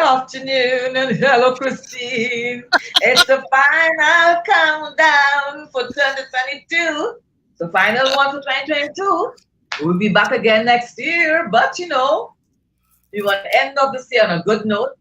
afternoon and hello, Christine. It's the final countdown for 2022. The final one for 2022. We'll be back again next year, but we want to end up this year on a good note.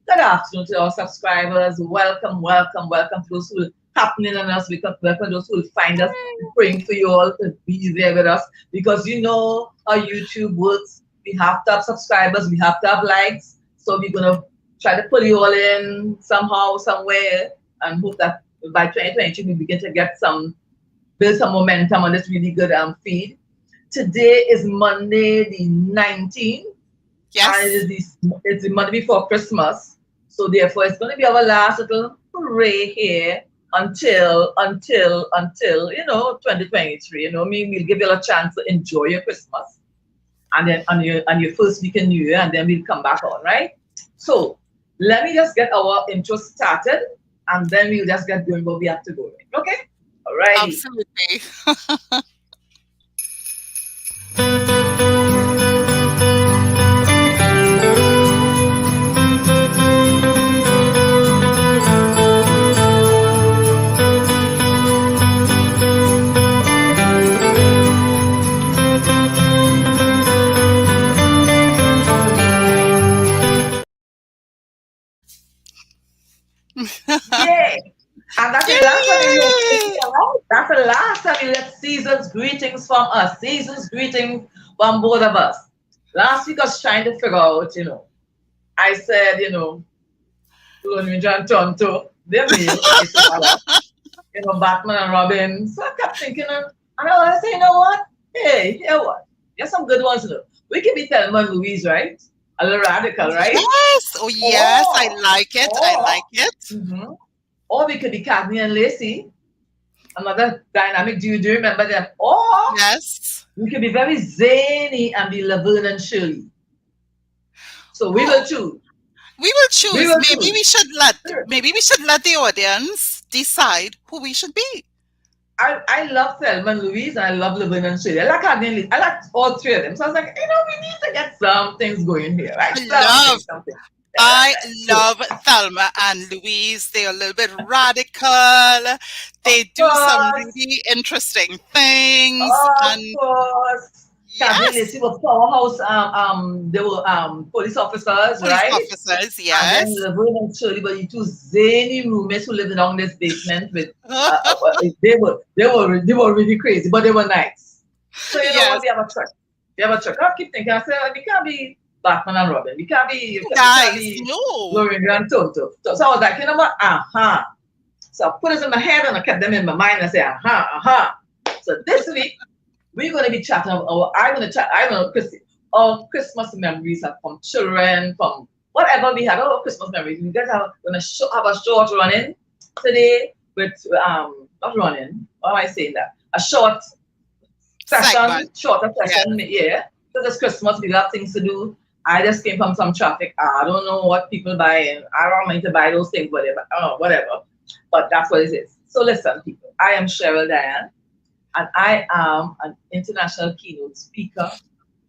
Good afternoon to our subscribers. Welcome, welcome, welcome to those who will happening on us. Welcome those who will find us. Praying for you all to be there with us because you know how YouTube works. We have to have subscribers. We have to have likes. So we're gonna try to pull you all in somehow, somewhere, and hope that by 2020 we begin to build some momentum on this really good feed. Today is Monday the 19th. Yes. And it's the Monday before Christmas. So therefore it's gonna be our last little hooray here until 2023. We'll give you a chance to enjoy your Christmas. And then on your first week in New Year, and then we'll come back on, right? So let me just get our intro started, and then we'll just get going what we have to go. Okay? All right. Absolutely. Yay! And that's the last time that's the last time you get season's greetings from us. Season's greetings from both of us. Last week I was trying to figure out, I said, Colonial John Tonto, they're me, Batman and Robin. So I kept thinking, and I say, you know what? Hey, hear what? There's some good ones, We can be Thelma and Louise, right? A little radical, right? Yes. Oh, yes. I like it. I like it. Mm-hmm. Or we could be Cagney and Lacey. Another dynamic. Do you remember them? Or yes, we could be very zany and be Laverne and Shirley. So we will choose. We will choose. Maybe we should let the audience decide who we should be. I love Thelma and Louise and I love Laverne and Shirley. I like Cagney and Lacey. I like all three of them. So I was like, we need to get some things going here, right? I love Thelma and Louise. They're a little bit radical. They do some really interesting things. Of course. Yes. They were powerhouse. They were police officers, right? Police officers, yes. And then Laverne and Shirley were the two zany roommates who lived along this basement. With they were really crazy, but they were nice. So you know what? We have a trick. I keep thinking. I said we can't be Batman and Robin. We can't be Gloria and Tonto. So I was like, you know what? So I put it in my head and I kept them in my mind and I said, So this week we're going to be chatting about our Christmas memories from children, from whatever we had, our Christmas memories. We're going to have a short run-in today with not running. Why am I saying that? A shorter session, yeah. Because it's Christmas, we have things to do. I just came from some traffic. I don't know what people buy, and I don't need to buy those things, whatever. But that's what it is. So listen, people. I am Cheryl Diane, and I am an international keynote speaker.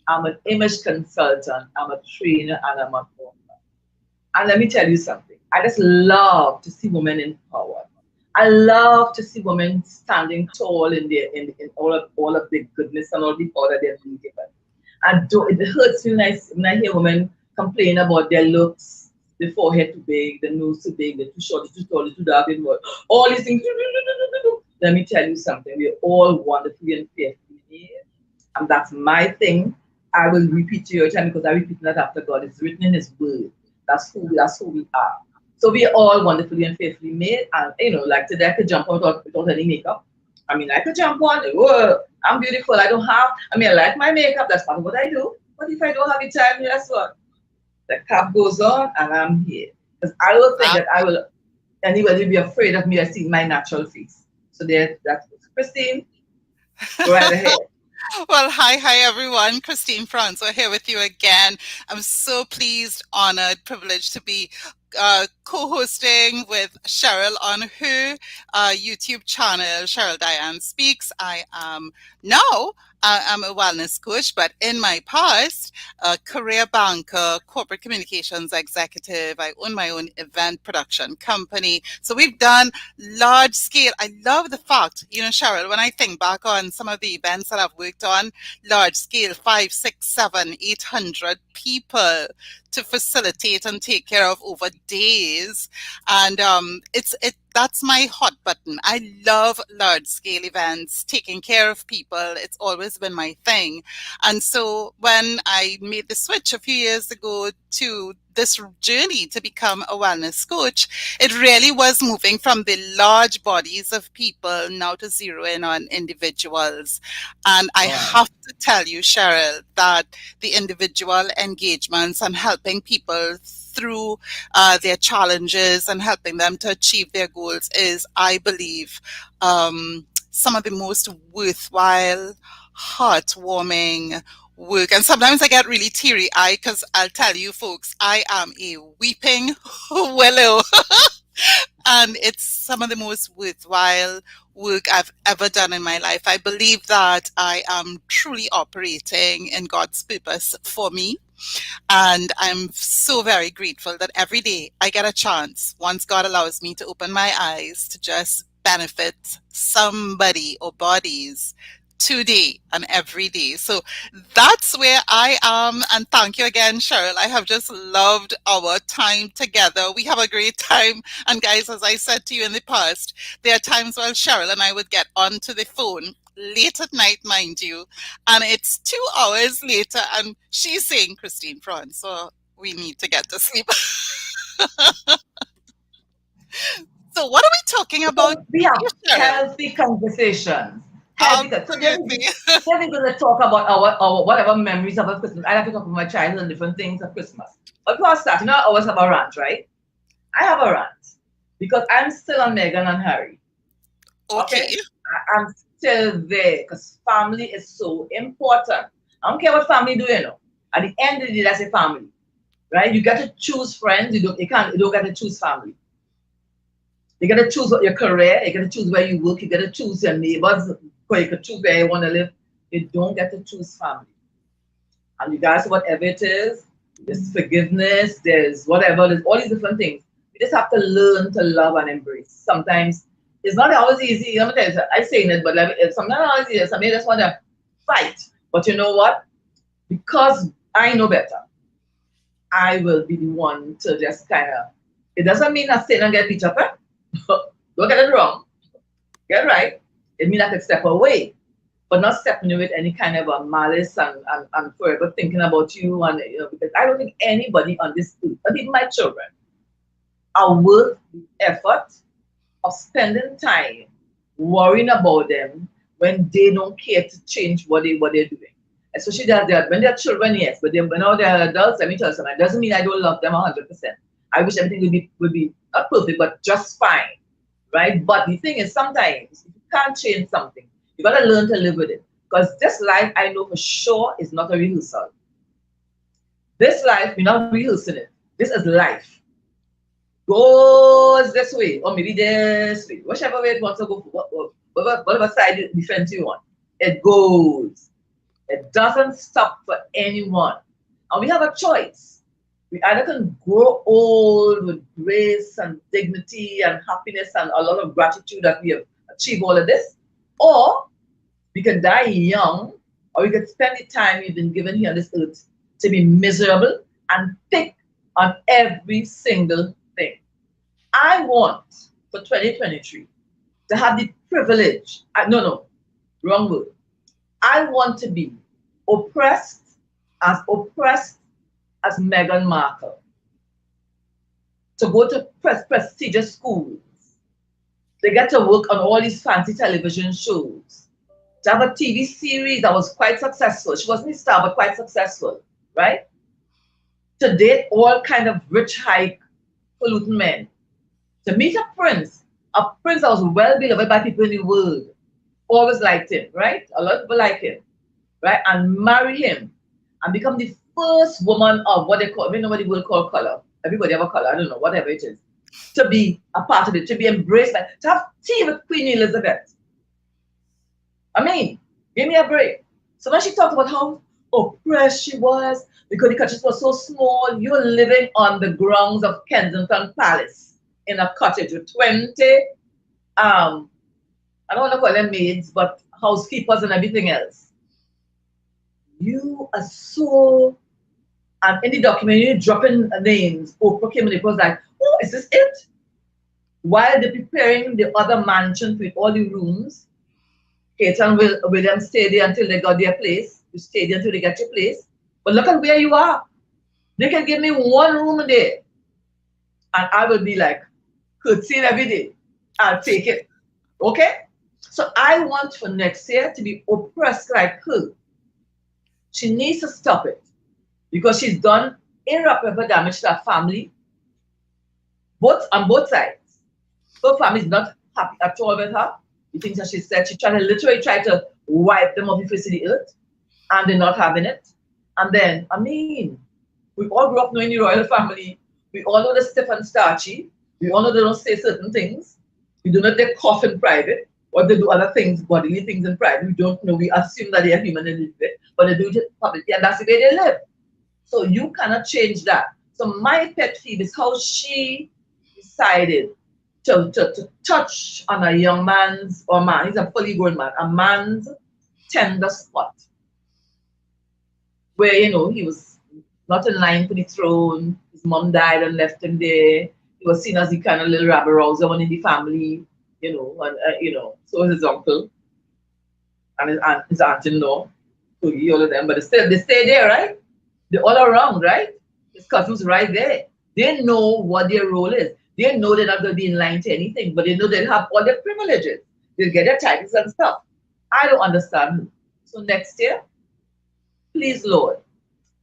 I'm an image consultant. I'm a trainer, and I'm a author. And let me tell you something. I just love to see women empowered. I love to see women standing tall in all of the goodness and all the power that they're being given. And it hurts me when I hear women complain about their looks, the forehead too big, the nose too big, they're too short, they're too tall, they're too dark, all these things. Let me tell you something. We're all wonderfully and fearfully made. And that's my thing. I will repeat to you every time because I repeat that after God. It's written in His Word. That's who we are. So we are all wonderfully and fearfully made. And like today I could jump out without any makeup. I mean, I could jump on. Whoa, I'm beautiful. I like my makeup. That's part of what I do. But if I don't have the time, guess what? The cap goes on and I'm here. Because I don't think that anybody will be afraid of me to see my natural face. So that's Christine. Go right ahead. Well, hi everyone. Christine Francois here with you again. I'm so pleased, honored, privileged to be co-hosting with Cheryl on her YouTube channel, Cheryl Diane Speaks. I am now I'm a wellness coach, but in my past, a career banker, corporate communications executive, I own my own event production company. So we've done large scale. I love the fact, Cheryl, when I think back on some of the events that I've worked on, large scale, 5, 6, 7, 800 people to facilitate and take care of over days. And that's my hot button. I love large scale events, taking care of people. It's always been my thing. And so when I made the switch a few years ago to this journey to become a wellness coach, it really was moving from the large bodies of people now to zero in on individuals. And I have to tell you, Cheryl, that the individual engagements and helping people through their challenges and helping them to achieve their goals is, I believe, some of the most worthwhile, heartwarming work. And sometimes I get really teary-eyed because I'll tell you folks, I am a weeping willow. And it's some of the most worthwhile work I've ever done in my life. I believe that I am truly operating in God's purpose for me. And I'm so very grateful that every day I get a chance, once God allows me to open my eyes, to just benefit somebody or bodies today and every day. So that's where I am. And thank you again, Cheryl. I have just loved our time together. We have a great time. And guys, as I said to you in the past, there are times when Cheryl and I would get onto the phone late at night, mind you, and it's 2 hours later and she's saying, Christine France, so we need to get to sleep. So what are we talking about? We have healthy conversations. So then we're going to talk about our whatever memories of our Christmas. I like to talk about my childhood and different things of Christmas. But before I start, I always have a rant, right? I have a rant because I'm still on Meghan and Harry. Okay. I'm still there because family is so important. I don't care what family do, At the end of the day, that's a family, right? You get to choose friends. You don't get to choose family. You got to choose your career. You got to choose where you work. You got to choose your neighbors. You can choose where you want to live. You don't get to choose family. And you guys, whatever it is, there's forgiveness, there's whatever, there's all these different things. You just have to learn to love and embrace. Sometimes it's not always easy. I'm saying it, but sometimes not always easy. Somebody just want to fight. But you know what? Because I know better, I will be the one to just kind of, it doesn't mean I sit and get beat up. Don't get it wrong. Get right. It means I could step away, but not stepping with any kind of a malice and forever thinking about you. And because I don't think anybody on this earth, not even my children, are worth the effort of spending time worrying about them when they don't care to change what they're doing. Especially when they're children, yes, but now they're adults. Let me tell you something. It doesn't mean I don't love them 100%. I wish everything would be not perfect, but just fine, right? But the thing is, sometimes if you can't change something, you gotta learn to live with it. Because this life, I know for sure, is not a rehearsal. This life, we're not rehearsing it. This is life. Goes this way, or maybe this way, whichever way it wants to go, whatever side of the fence you want, it goes. It doesn't stop for anyone. And we have a choice. We either can grow old with grace and dignity and happiness and a lot of gratitude that we have achieved all of this, or we can die young, or we can spend the time we've been given here on this earth to be miserable and pick on every single thing. I want for 2023 to have the privilege, wrong word. I want to be oppressed as Meghan Markle, to go to prestigious schools. They get to work on all these fancy television shows. To have a TV series that was quite successful. She wasn't a star, but quite successful, right? To date all kind of rich, high-polluting men. To meet a prince that was well beloved by people in the world. Always liked him, right? A lot of people like him, right? And marry him and become the first woman of what they call, I don't know what the word called color. Everybody have a color, I don't know, whatever it is. To be a part of it, to be embraced by, to have tea with Queen Elizabeth. I mean, give me a break. So when she talked about how oppressed she was because the country was so small, you're living on the grounds of Kensington Palace in a cottage with 20, I don't want to call them maids, but housekeepers and everything else. You are so, and in the document, you're dropping names. Oprah came and it was like, oh, is this it? While they're preparing the other mansions with all the rooms, Kate and William stay there until they got their place. You stay there until they get your place. But look at where you are. They can give me one room a day. And I will be like, curtsying every day. I'll take it. Okay? So I want for next year to be oppressed like her. She needs to stop it. Because she's done irreparable damage to her family. On both sides. Her family is not happy at all with her. The things that she said, she literally tried to wipe them off the face of the earth, and they're not having it. And then, I mean, we all grew up knowing the royal family. We all know they're stiff and starchy. We all know they don't say certain things. We do not they cough in private, or they do other things, bodily things in private. We don't know. We assume that they are human and live it, but they do it publicly, and that's the way they live. So you cannot change that. So my pet peeve is how she decided to touch on a young man's, or man, he's a fully grown man, a man's tender spot. Where, he was not in line for the throne, his mom died and left him there. He was seen as the kind of little rabble rouser one in the family, and so was his uncle and his aunt-in-law, all of them, but they stay there, right? They're all around, right? His cousins right there. They know what their role is. They know they're not going to be in line to anything, but they know they'll have all their privileges. They'll get their titles and stuff. I don't understand. So next year, please, Lord,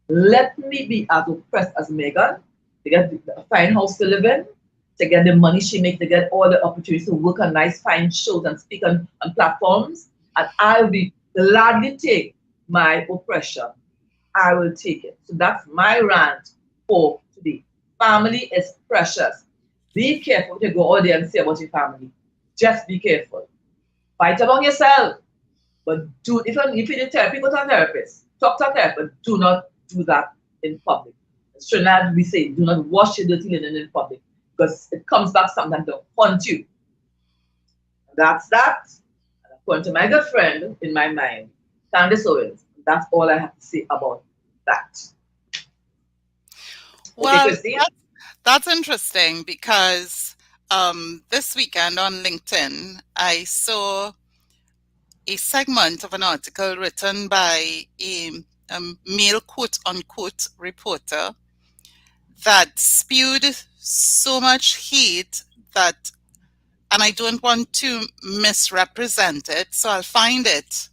let me be as oppressed as Meghan, to get a fine house to live in, to get the money she makes, to get all the opportunities to work on nice, fine shows and speak on platforms. And I'll be gladly take my oppression. I will take it. So that's my rant for today. Family is precious. Be careful to go out there and say about your family. Just be careful. Fight among yourself. But if you need therapy, go to a therapist. Talk to a therapist. Do not do that in public. Trinidad, we say, do not wash your dirty linen in public, because it comes back sometimes to haunt you. That's that. And according to my good friend in my mind, Candace Owens, that's all I have to say about that. Well, okay, that's interesting, because this weekend on LinkedIn, I saw a segment of an article written by a male quote-unquote reporter that spewed so much hate that, and I don't want to misrepresent it, so I'll find it.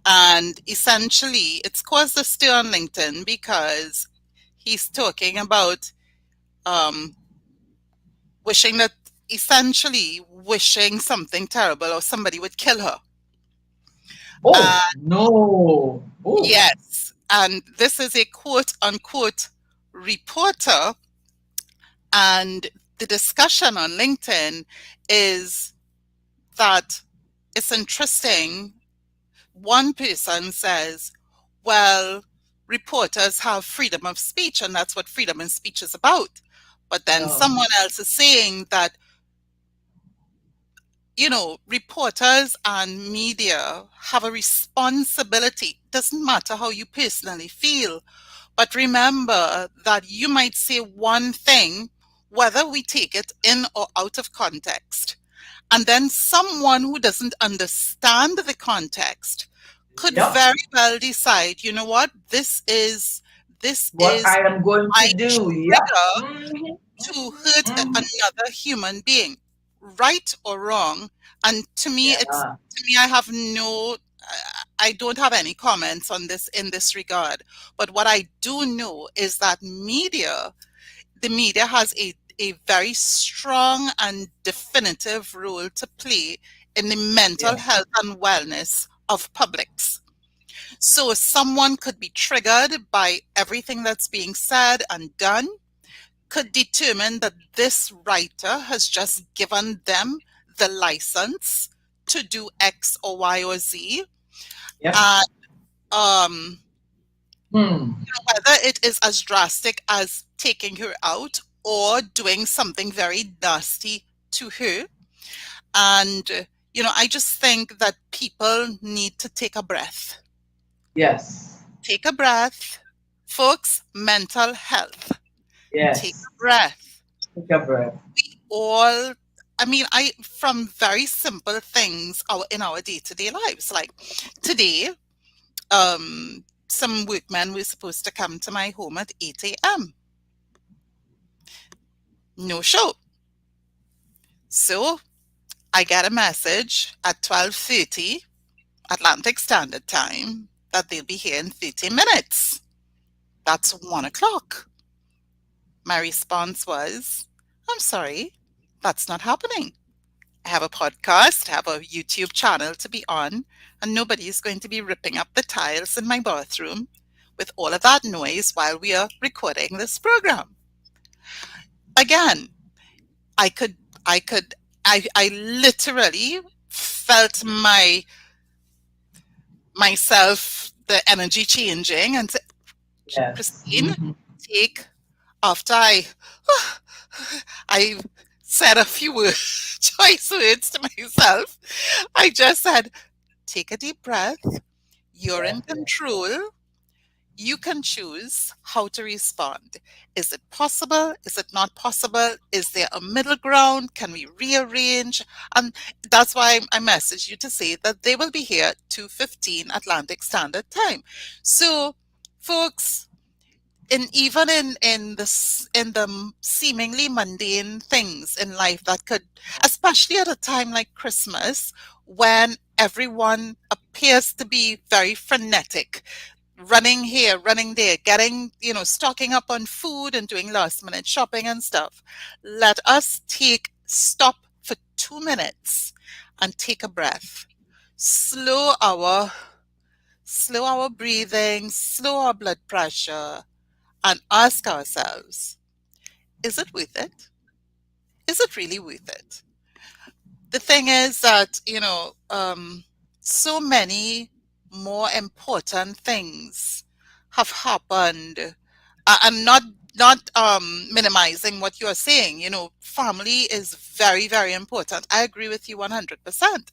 And essentially, it's caused a stir on LinkedIn because he's talking about wishing something terrible, or somebody would kill her. Oh, no. Ooh. Yes. And this is a quote-unquote reporter. And the discussion on LinkedIn is that it's interesting. One person says, well, reporters have freedom of speech, and that's what freedom of speech is about. But then someone else is saying that, reporters and media have a responsibility. Doesn't matter how you personally feel, but remember that you might say one thing, whether we take it in or out of context. And then someone who doesn't understand the context could very well decide, you know what, this is what I am going to do, to hurt another human being, right or wrong. And to me, I don't have any comments on this in this regard. But what I do know is that the media has a very strong and definitive role to play in the mental health and wellness of publics. So someone could be triggered by everything that's being said and done, could determine that this writer has just given them the license to do X or Y or Z. whether it is as drastic as taking her out or doing something very nasty to her. And, I just think that people need to take a breath. Yes. Take a breath. Folks, mental health. Yes. Take a breath. Take a breath. We all, from very simple things in our day-to-day lives. Like today, some workmen were supposed to come to my home at 8 a.m. No show. So I get a message at 12:30 Atlantic Standard Time that they'll be here in 30 minutes. That's 1 o'clock. My response was, I'm sorry, that's not happening. I have a podcast, I have a YouTube channel to be on, and nobody is going to be ripping up the tiles in my bathroom with all of that noise while we are recording this program. Again, I literally felt myself, the energy changing, and said, Yes. Christine, after I said a few choice words to myself, I just said, take a deep breath. You're in control. You can choose how to respond. Is it possible? Is it not possible? Is there a middle ground? Can we rearrange? And that's why I messaged you to say that they will be here 2:15 Atlantic Standard Time. So, folks, even in the seemingly mundane things in life that could, especially at a time like Christmas, when everyone appears to be very frenetic, running here, running there, getting, stocking up on food and doing last minute shopping and stuff. Let us stop for 2 minutes and take a breath. Slow our breathing, slow our blood pressure, and ask ourselves, is it worth it? Is it really worth it? The thing is that, so many more important things have happened. I'm not minimizing what you're saying. Family is very, very important. I agree with you 100%.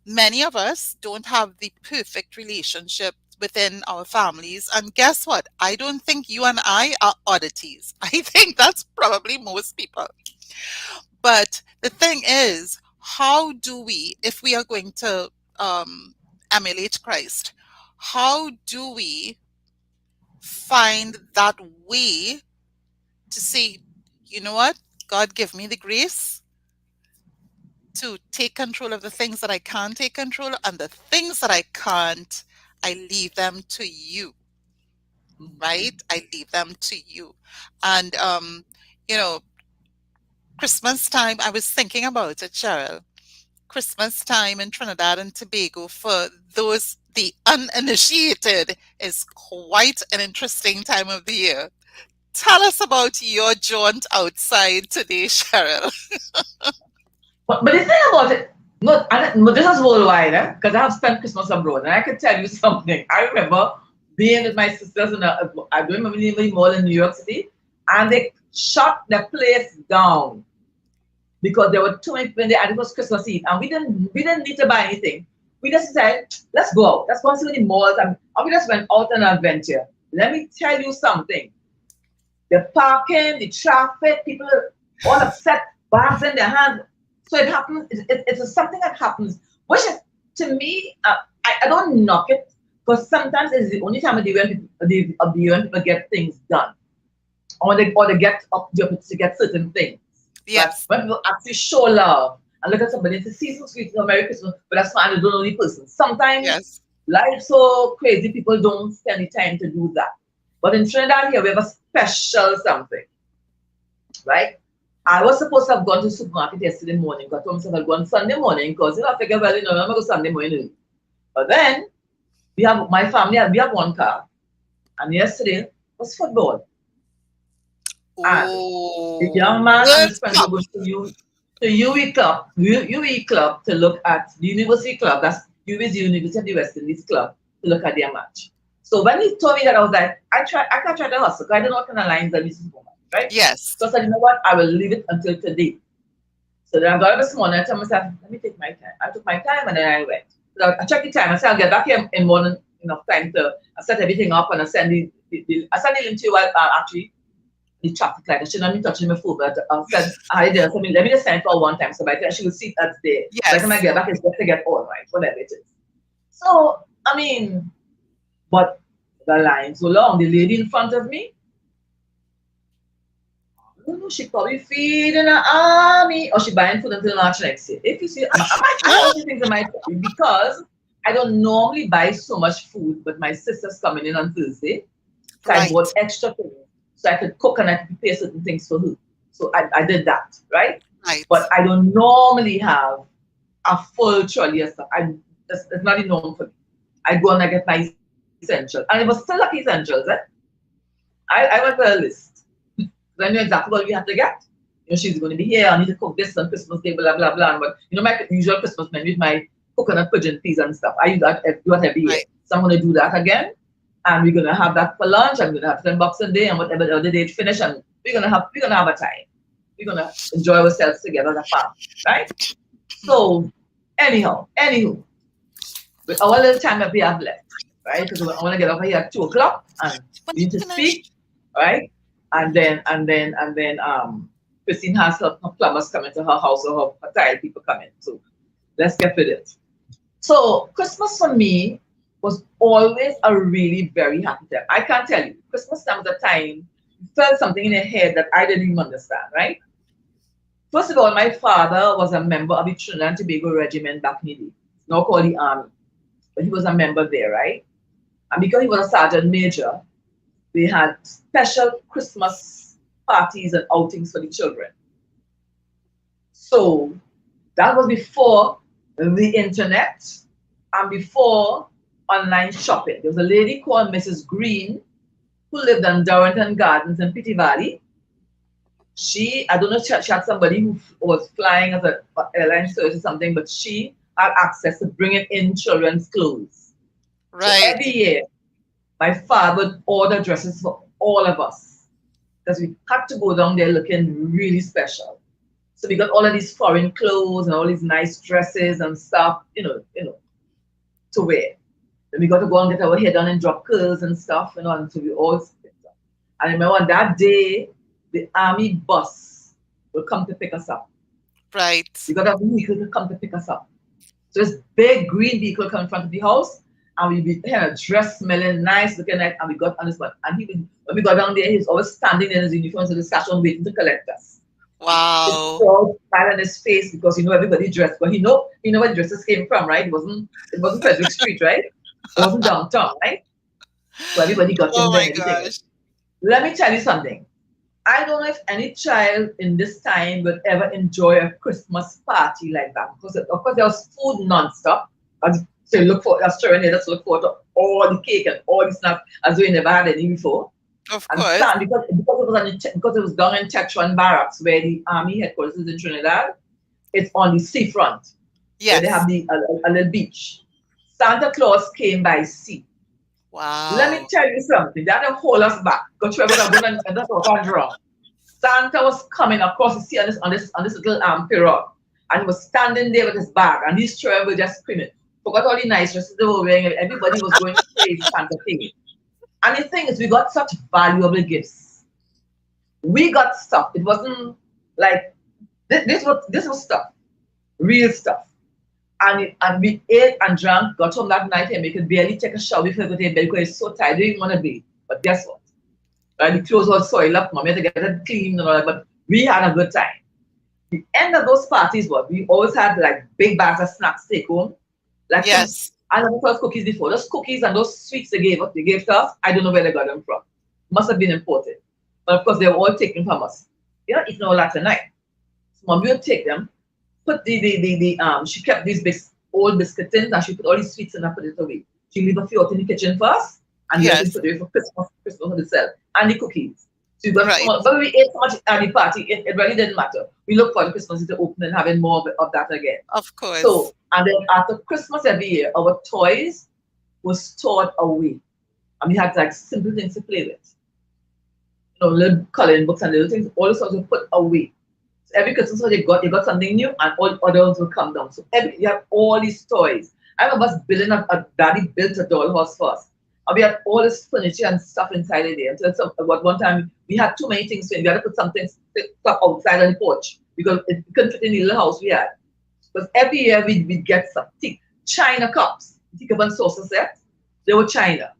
Many of us don't have the perfect relationship within our families. And guess what? I don't think you and I are oddities. I think that's probably most people. But the thing is, how do we, if we are going to emulate Christ, how do we find that way to say, you know what, God, give me the grace to take control of the things that I can't take control of, and the things that I can't, I leave them to you, right? I leave them to you. And, Christmas time, I was thinking about it, Cheryl. Christmas time in Trinidad and Tobago, for the uninitiated, is quite an interesting time of the year. Tell us about your jaunt outside today, Cheryl. But the thing about it, this is worldwide, because I have spent Christmas abroad, and I can tell you something. I remember being with my sisters I don't remember even more in New York City, and they shut the place down because there were too many people there, and it was Christmas Eve, and we didn't need to buy anything. We just said, let's go out. Let's go and see the malls, and we just went out on an adventure. Let me tell you something. The parking, the traffic, people all upset, bags in their hands. So it happens. It's something that happens, which is, to me, I don't knock it, because sometimes it's the only time of the year when people get things done, or they get up to get certain things. Yes. But when people actually show love and look at somebody, it's a season sweet, Merry Christmas, but that's not the only person. Sometimes life's so crazy, people don't spend the time to do that. But in Trinidad here, we have a special something, right? I was supposed to have gone to the supermarket yesterday morning, because I told myself I'd go on Sunday morning, because I figured, well, I'm going to go Sunday morning. But then, my family, we have one car, and yesterday was football. And the young man and his friends were going to UE Club to look at the University Club, that's UW's University of the West Indies Club, to look at their match. So when he told me that, I was like, I can't try to hustle, because I don't know what kind of lines I need to go on, right? Yes. So I said, you know what, I will leave it until today. So then I got up this morning, I told myself, let me take my time. I took my time and then I went. So I checked the time. I said, I'll get back here in more than enough time to set everything up, and I send I send the link to you while actually the traffic light. I shouldn't have been touching my phone, but I said, I did. So let me just send it for one time. So by the time she will see that's there. By the time I Yes. get back, it's just to get all right, whatever it is. So, I mean, but the line so long, the lady in front of me, I don't know, she probably feeding her army or she buying food until March next year. If you see, I also think it might be because I don't normally buy so much food, but my sister's coming in on Thursday. So I Right. bought extra things so I could cook and I could prepare certain things for her. So I did that, right? Right. But I don't normally have a full trolley of stuff. It's not the norm for me. I go and I get my essentials. And it was still like essentials, eh? I went for a list. I knew exactly what we had to get. She's going to be here. I need to cook this on Christmas Day, blah blah blah. But my usual Christmas menu with my coconut pigeon peas and stuff. I do that every year. Right. So I'm going to do that again, and we're going to have that for lunch. I'm going to have it on Boxing Day and whatever the other day it finish, and we're going to have a time. We're going to enjoy ourselves together as a family, right? So anywho, with our little time that we have left, right? Because I want to get over here at 2 o'clock and we need to speak, right? And then Christine has her plumbers coming to her house or her tile people coming. So let's get with it. So Christmas for me was always a really very happy time. I can't tell you. Christmas time was a time you felt something in your head that I didn't even understand, right? First of all, my father was a member of the Trinidad and Tobago Regiment back in the day. It's now called the Army. But he was a member there, right? And because he was a sergeant major, they had special Christmas parties and outings for the children. So that was before the internet and before online shopping. There was a lady called Mrs. Green who lived in Dorrington Gardens in Pitty Valley. I don't know, she had somebody who was flying as an airline service or something, but she had access to bringing in children's clothes. So Right. every year, my father would order dresses for all of us because we had to go down there looking really special. So we got all of these foreign clothes and all these nice dresses and stuff, to wear. Then we got to go and get our hair done and drop curls and stuff, and so we all split up. I remember on that day, the army bus will come to pick us up. Right. We got a vehicle to come to pick us up. So this big green vehicle come in front of the house, and we be dressed, smelling nice, looking like, and we got on this one. And when we got down there, he was always standing in his uniform in the station waiting to collect us. Wow. So smile on his face because everybody dressed, but he know where the dresses came from, right? It wasn't Frederick Street, right? It wasn't downtown, right? So everybody got in there and everything. Gosh. Let me tell you something. I don't know if any child in this time would ever enjoy a Christmas party like that. Because of course there was food non-stop. So let's look forward to all the cake and all the snacks as we never had any before. Of And course. because it was down in Tetron Barracks where the army headquarters is in Trinidad, it's on the seafront. Yes. Where they have a little beach. Santa Claus came by sea. Wow. Let me tell you something. That will hold us back. Because that's what I'm wrong. Santa was coming across the sea on this little pirogue, and he was standing there with his bag, and these children were just screaming. Forgot all the nice dresses they were wearing, and everybody was going crazy Santa thing. And the thing is, we got such valuable gifts. We got stuff. It wasn't like this was stuff, real stuff. And we ate and drank, got home that night, and we could barely take a shower before we go to bed because it's so tired. We didn't want to be. But guess what? The clothes were soiled up, Mommy had to get it clean and all that, but we had a good time. The end of those parties was we always had like big bags of snacks to take home. Like yes. I never thought cookies before. Those cookies and those sweets they gave to us, I don't know where they got them from. Must have been imported. But of course they were all taken from us. You're not eating all that tonight. So Mommy would take them, put she kept these big old biscuit tins and she put all these sweets in and put it away. She leave a few out in the kitchen for us and yes. put it away for Christmas itself. And the cookies. So but we ate so much at the party, it really didn't matter. We look for the Christmas to open and having more of that again. Of course. So, and then after Christmas every year, our toys were stored away. And we had like simple things to play with. Little coloring books and little things, all the sorts of put away. So every Christmas you got something new, and all others will come down. So you have all these toys. I remember us building daddy built a dollhouse first. And we had all this furniture and stuff inside of there. Until at one time we had too many things, so we had to put stuff outside on the porch because it couldn't fit in the little house we had. Because every year we'd get some China cups. Think about saucer set. They were China.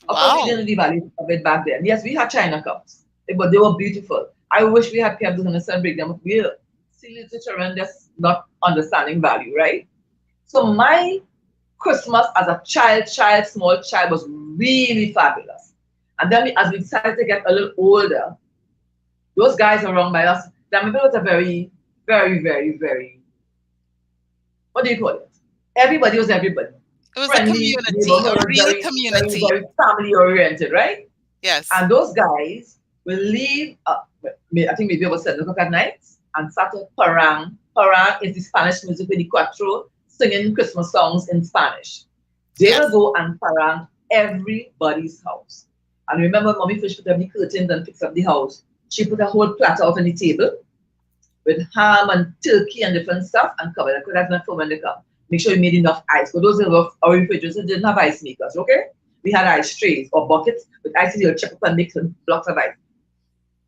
Of course, we Wow. didn't know the value of it back then. Yes, we had China cups, but they were beautiful. I wish we had kept them and break them up. We see little children just not understanding value, right? So my Christmas as a small child was really fabulous. And then as we decided to get a little older, those guys around by us, that maybe was a very, very, very, very, what do you call it? Everybody was everybody. It was a Friendly community, a neighborhood, real very, very, community. very family oriented, right? Yes. And those guys will leave, I think maybe about 7 o'clock at night, and start a parang. Parang is the Spanish music with the cuatro singing Christmas songs in Spanish. They Yes. will go and parang everybody's house. And remember, Mommy Fish put up the curtains and fix up the house. She put a whole platter out on the table with ham and turkey and different stuff and covered it because that's not for when they come. Make sure you made enough ice. For those of our refrigerators didn't have ice makers, okay? We had ice trays or buckets with ice. You'll chip up and mix blocks of ice.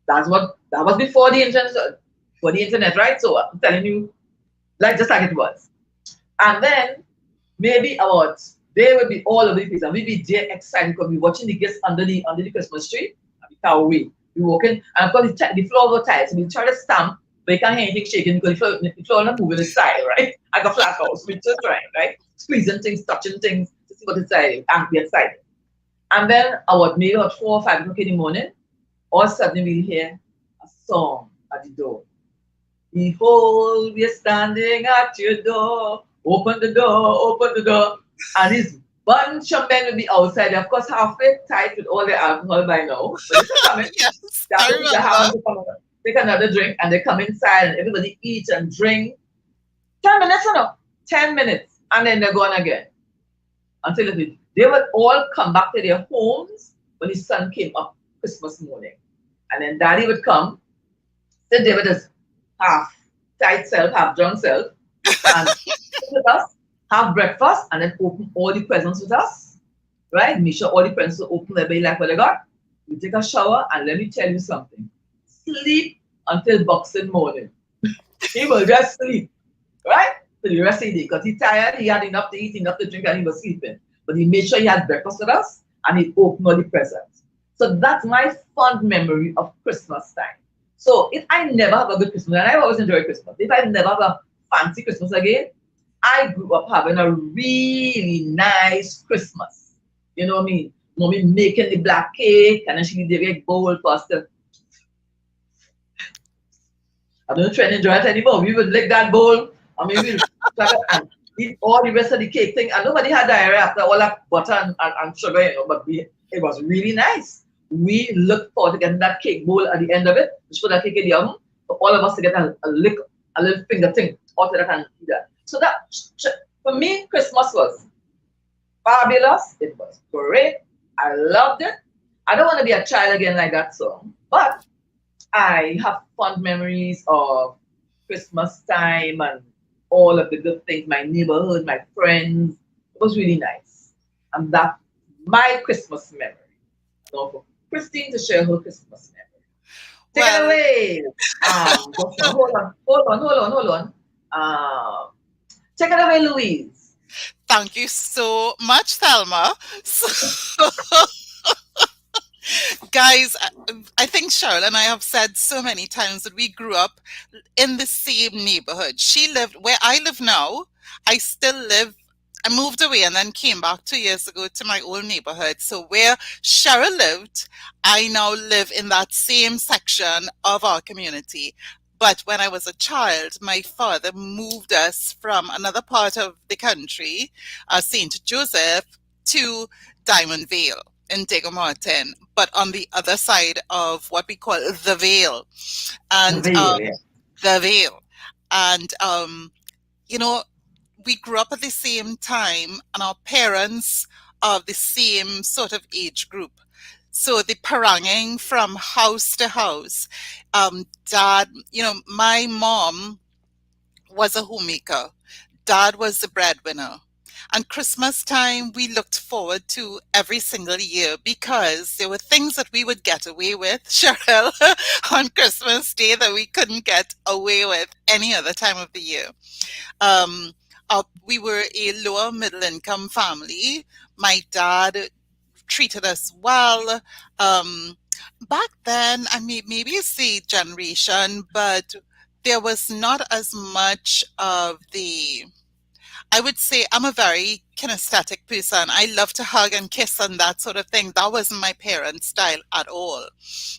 That was before the internet, right? So I'm telling you, like just like it was. And then maybe about they will be all over the place, and we'll be there excited because we're watching the guests under the Christmas tree. And we can't wait. We walking, and of course the floor was tiles. So we try to stamp, but you can't hear anything shaking because the floor not moving inside, right? Like a flat house. We're just trying, right? Squeezing things, touching things to see what inside and be excited. And then about maybe about 4 or 5 o'clock in the morning, all of a sudden we hear a song at the door. Behold, we are standing at your door. Open the door, open the door. And this bunch of men will be outside. Of course, halfway tight with all the alcohol by now. But it's coming. Yes. They I have remember. to come take another drink, and they come inside and everybody eats and drink. 10 minutes or no? 10 minutes. And then they're gone again. Until they would all come back to their homes when the sun came up Christmas morning. And then daddy would come, sit there with his half tight self, half drunk self, and sit with us, have breakfast, and then open all the presents with us. Right? Make sure all the presents are open, everybody like what they got. We take a shower, and let me tell you something. Sleep until Boxing morning. He will just sleep. Right? For the rest of the day. Because he's tired, he had enough to eat, enough to drink, and he was sleeping. But he made sure he had breakfast with us, and he opened all the presents. So that's my fond memory of Christmas time. So if I never have a good Christmas, and I always enjoy Christmas, if I never have a fancy Christmas again, I grew up having a really nice Christmas. You know what I mean? Mommy making the black cake, and then she did the big bowl for us to. I don't try to enjoy it anymore. We would lick that bowl, and we will and eat all the rest of the cake thing. And nobody had diarrhea after all that butter and sugar, but it was really nice. We looked forward to getting that cake bowl at the end of it, which put that cake in the oven, for all of us to get a little finger thing out of that and eat that. So that, for me, Christmas was fabulous. It was great. I loved it. I don't want to be a child again like that song, but I have fond memories of Christmas time and all of the good things, my neighborhood, my friends. It was really nice. And that's my Christmas memory. So for Christine to share her Christmas memory. Take it Well, away. Hold on. Take it away, Louise. thank you so much, Thelma. So, guys, I think Cheryl and I have said so many times that we grew up in the same neighborhood. She lived where I live now. I still live. I moved away and then came back 2 years ago to my old neighborhood. So where Cheryl lived, I now live in that same section of our community. But when I was a child, my father moved us from another part of the country, St. Joseph, to Diamond Vale in Diego Martin, but on the other side of what we call the Vale. The And veil, yeah. the Vale. And, you know, we grew up at the same time, and our parents of the same sort of age group. So the paranging from house to house. Dad, my mom was a homemaker. Dad was the breadwinner. And Christmas time, we looked forward to every single year because there were things that we would get away with, Cheryl, on Christmas Day that we couldn't get away with any other time of the year. Um, we were a lower middle income family. My dad treated us well. Um, Back then, I mean, maybe it's the generation, but there was not as much of the, I would say I'm a very kinesthetic person. I love to hug and kiss and that sort of thing. That wasn't my parents' style at all.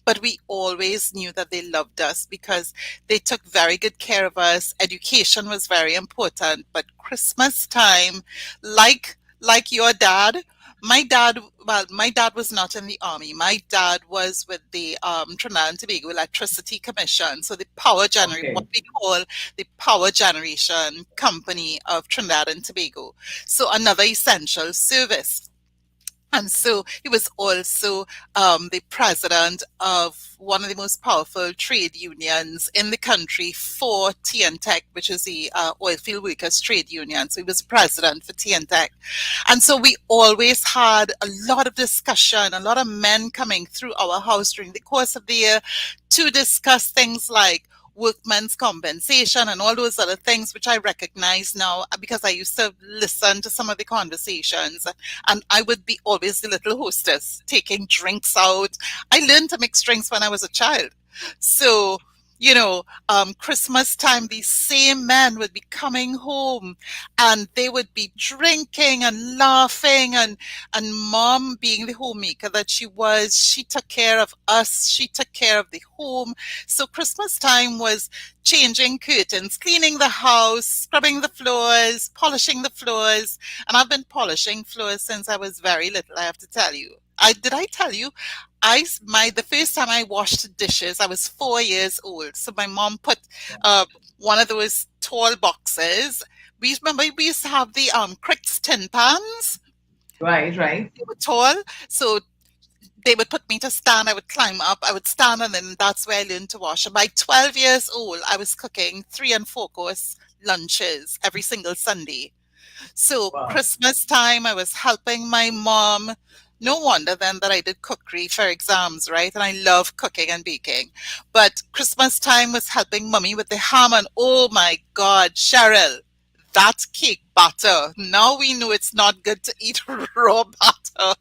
But we always knew that they loved us because they took very good care of us. Education was very important. But Christmas time, like your dad, my dad was not in the army. My dad was with the Trinidad and Tobago Electricity Commission. So the power generation, what Okay. we call the power generation company of Trinidad and Tobago. So another essential service. And so he was also the president of one of the most powerful trade unions in the country for TNTEC, which is the Oilfield Workers Trade Union. So he was president for TNTEC. And so we always had a lot of discussion, a lot of men coming through our house during the course of the year to discuss things like workmen's compensation and all those other things, which I recognize now because I used to listen to some of the conversations. And I would be always the little hostess taking drinks out. I learned to mix drinks when I was a child. So, Christmas time, these same men would be coming home and they would be drinking and laughing, and mom, being the homemaker that she was, she took care of us, she took care of the home. So Christmas time was changing curtains, cleaning the house, scrubbing the floors, polishing the floors. And I've been polishing floors since I was very little, I have to tell you. I tell you, the first time I washed dishes, I was 4 years old. So my mom put uh, one of those tall boxes. We used to have the Cricks tin pans. Right, right. They were tall, so they would put me to stand. I would climb up. I would stand, and then that's where I learned to wash. And by 12 years old, I was cooking 3 and 4 course lunches every single Sunday. So Wow. Christmas time, I was helping my mom. No wonder then that I did cookery for exams, right? And I love cooking and baking. But Christmas time was helping mummy with the ham. And oh my God, Cheryl, that cake batter. Now we know it's not good to eat raw batter.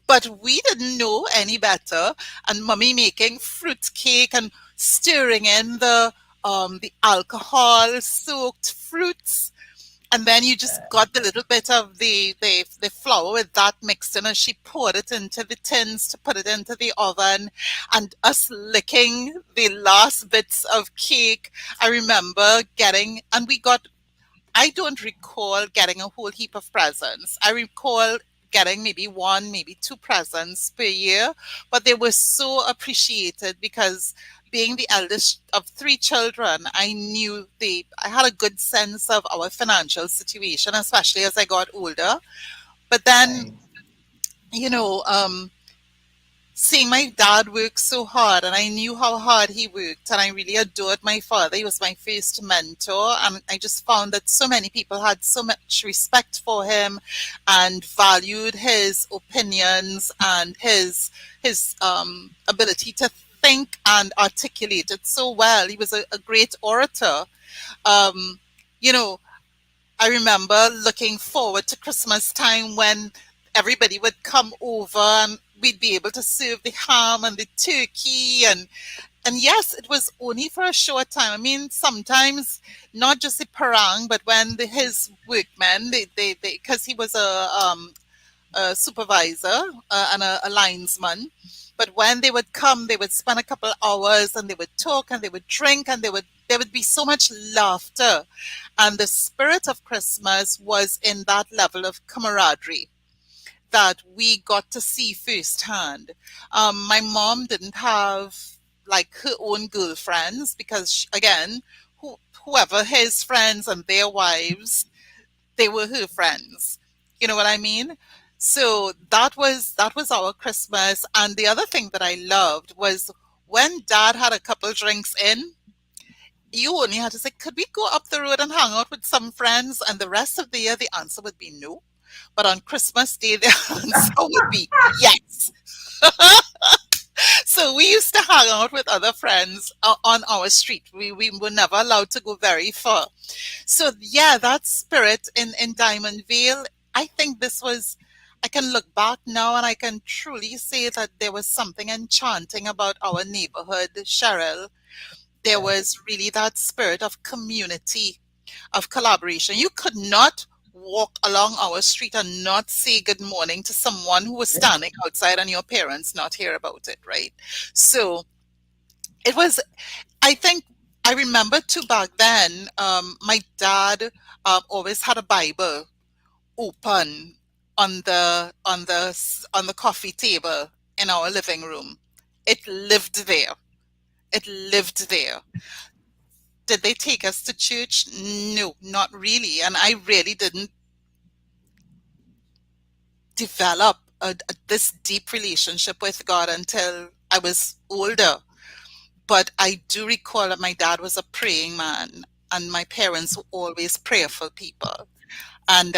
But we didn't know any better. And mummy making fruit cake and stirring in the alcohol soaked fruits, and then you just got the little bit of the flour with that mixed in, and she poured it into the tins to put it into the oven, and us licking the last bits of cake. I remember getting, and we got, I don't recall getting a whole heap of presents. I recall getting maybe one, maybe two presents per year, but they were so appreciated because being the eldest of three children, I had a good sense of our financial situation, especially as I got older. But then, Right. you know, um, seeing my dad work so hard, and I knew how hard he worked, and I really adored my father. He was my first mentor, and I just found that so many people had so much respect for him and valued his opinions and his ability to think and articulate it so well. He was a great orator. um, you know I remember looking forward to Christmas time when everybody would come over and we'd be able to serve the ham and the turkey, and yes, it was only for a short time. I mean, sometimes not just the parang, but when his workmen, they because he was a supervisor and a linesman. But when they would come, they would spend a couple hours and they would talk and they would drink, and there would be so much laughter. And the spirit of Christmas was in that level of camaraderie that we got to see firsthand. My mom didn't have like her own girlfriends because, again, whoever his friends and their wives, they were her friends. You know what I mean? So that was our Christmas. And the other thing that I loved was when Dad had a couple drinks in, you only had to say, "Could we go up the road and hang out with some friends?" And the rest of the year, the answer would be no. But on Christmas Day, the answer would be yes. So we used to hang out with other friends on our street. We were never allowed to go very far. So yeah, that spirit in Diamond Vale, I think this was. I can look back now and I can truly say that there was something enchanting about our neighborhood, Cheryl. There Yeah. was really that spirit of community, of collaboration. You could not walk along our street and not say good morning to someone who was Yeah. standing outside and your parents not hear about it, right? So it was, I think, I remember too back then, my dad always had a Bible open on the coffee table in our living room. It lived there. It lived there. Did they take us to church? No, not really. And I really didn't develop this deep relationship with God until I was older. But I do recall that my dad was a praying man, and my parents were always prayerful people. And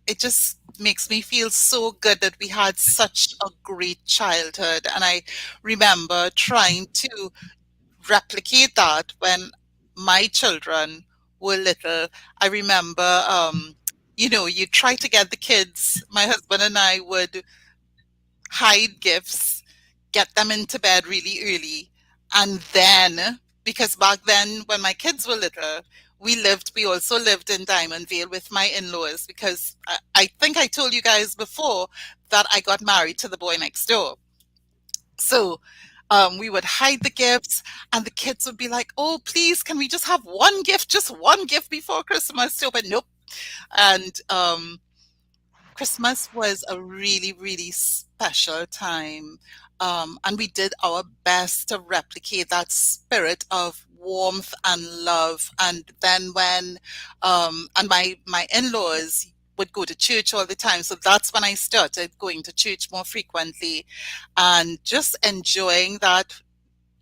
it just makes me feel so good that we had such a great childhood. And I remember trying to replicate that when my children were little. I remember, you try to get the kids, my husband and I would hide gifts, get them into bed really early, and then, because back then, when my kids were little, we also lived in Diamond Vale with my in-laws because I think I told you guys before that I got married to the boy next door. So we would hide the gifts, and the kids would be like, "Oh, please, can we just have one gift, just one gift before Christmas?" So, but nope. And Christmas was a really, really special time. And we did our best to replicate that spirit of warmth and love. And then and my in-laws would go to church all the time. So that's when I started going to church more frequently and just enjoying that,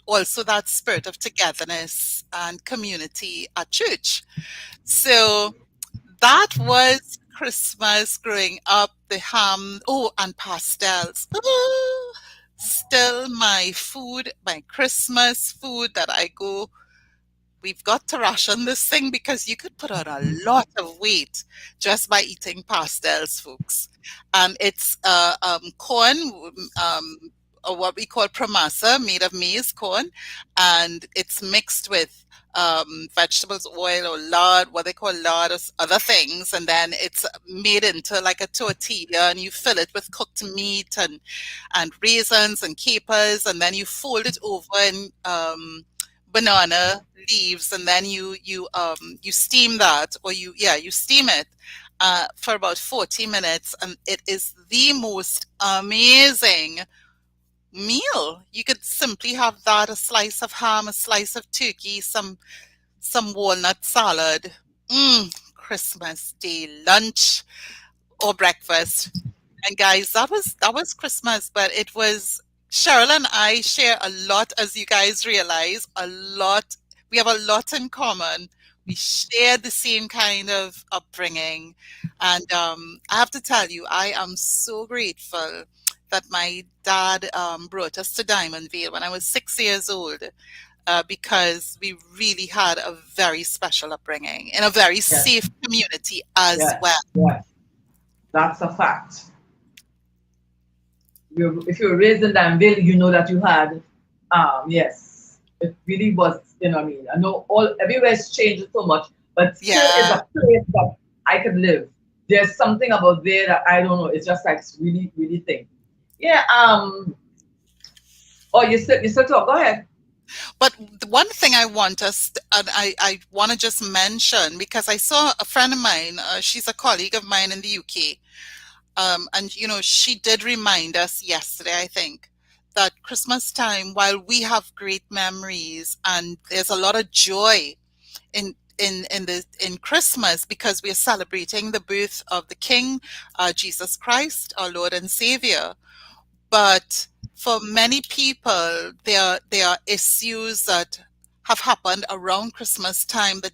also that spirit of togetherness and community at church. So that was Christmas growing up, the ham, oh, and pastels. Ooh, still my food, my Christmas food that I go, we've got to ration this thing because you could put on a lot of weight just by eating pastels, folks. And it's corn, or what we call promasa, made of maize corn, and it's mixed with vegetables, oil, or lard, what they call lard, or other things, and then it's made into like a tortilla, and you fill it with cooked meat and raisins and capers, and then you fold it over in banana leaves, and then you steam that, or you steam it for about 40 minutes, and it is the most amazing meal. You could simply have that, a slice of ham, a slice of turkey, some walnut salad. Christmas Day lunch or breakfast. And guys, that was Christmas, but it was, Cheryl and I share a lot, as you guys realize, a lot. We have a lot in common. We share the same kind of upbringing. And I have to tell you, I am so grateful that my dad brought us to Diamond Vale when I was 6 years old, because we really had a very special upbringing in a very Yes. safe community as Yes. well. Yes. That's a fact. If you were raised in Danville, you know that you had, yes, it really was, what I mean. I know everywhere's changed so much, but still is Yeah. a place that I could live. There's something about there that I don't know. It's just like it's really, really thing. Yeah. Oh, you still talk. Go ahead. But the one thing I want and I want to just mention, because I saw a friend of mine, she's a colleague of mine in the UK, and she did remind us yesterday, I think, that Christmas time, while we have great memories and there's a lot of joy in in Christmas, because we are celebrating the birth of the King, Jesus Christ, our Lord and Savior. But for many people, there are issues that have happened around Christmas time that